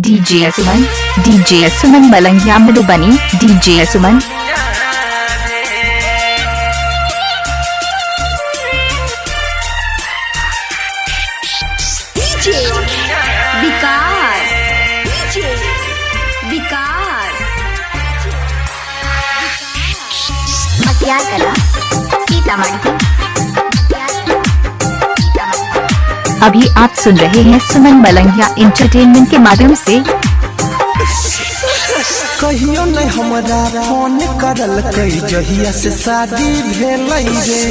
DJ सुमन, DJ सुमन Malangia Madhubani, DJ सुमन। विकास, विकास, मटियार कला, सीतामढ़ी। अभी आप सुन रहे हैं सुमन मलंगिया इंटरटेनमेंट के माध्यम से। कहियो नहीं हमरा फोन करल कई जहिया से शादी भेलै रे,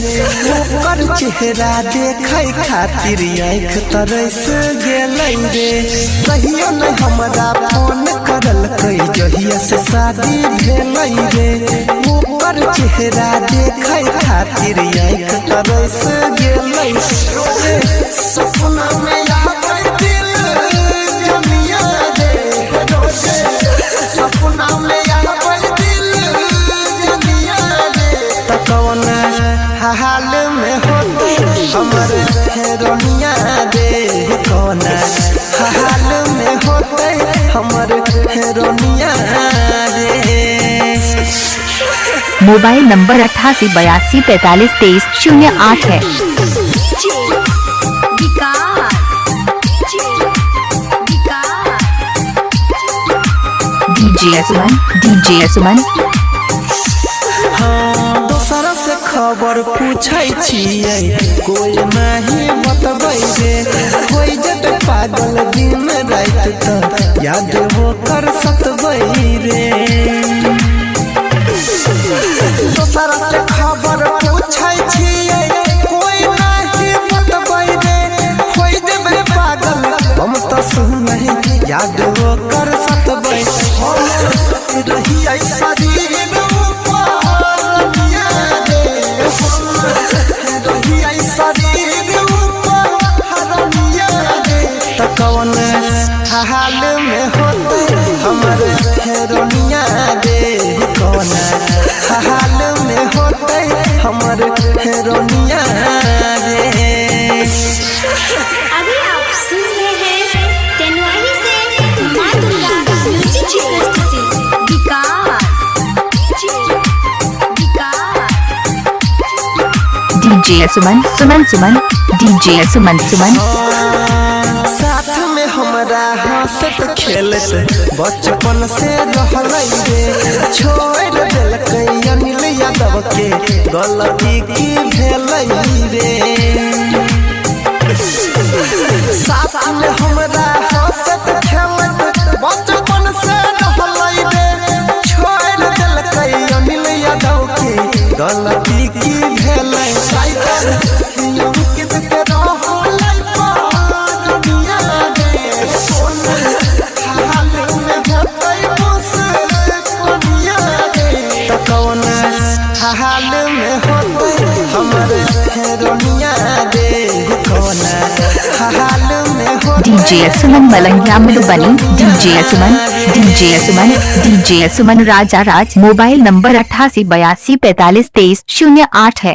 ओकर चेहरा देखै खातिर आँख तरस गेलै रे। कहियो नहीं हमरा फोन करल कई जहिया से शादी भेलै रे, ओकर चेहरा देखै खातिर आँख तरस गेलै रे। सपना में आबै दिल जमिया रे रोजे, सपना में आबै दिल जमिया रे। त कौन हाल में होते हमर हेरोनिया रे, कौन हाल में होते हमर हेरोनिया रे। मोबाइल नंबर 8882433008 है। विकास, विकास, डीजे सुमन, डीजे सुमन। हाँ दोसरा से खबर पूछै छियै, कोई नहीं बतबै रे। कोई जब पागल दिन रात त याद वो कर सकबै रे। दोसरा से खबर पूछै छियै, कोई नहीं बतबै रे। कोई जब पागल हम त सुनहि याद वो कर सकबै। हम रही शरीर कौन हाल में होते हमर हेरोनिया रे, कौन हाल में होते हमर हेरोनिया रे। अभी आप सुन रहे हैं तेनवाही से माँ दुर्गा म्यूजिक की प्रस्तुति। विकास, विकास, डीजे सुमन, सुमन सुमन, डीजे सुमन सुमन। साथ में हमरा हंसत खेलत बचपन से रहलै रे, छोड़ देलकै अनिल यादव के गलती की भेलै रे। साथ में हमरा हंसत खेलत बचपन से रहलै रे, छोड़ देलकै अनिल यादव के गलती की भेलै। अंकित के रहलै पानिया रे, हाल में होतै मुस्कुनिया रे। त कौन हाल में होतै हमर हेरोनिया रे, कौन हाल में होतै। डीजे सुमन मलंगिया मधुबनी, डीजे सुमन, डीजे सुमन, डीजे सुमन राजा राज। मोबाइल नंबर 8882433008 है।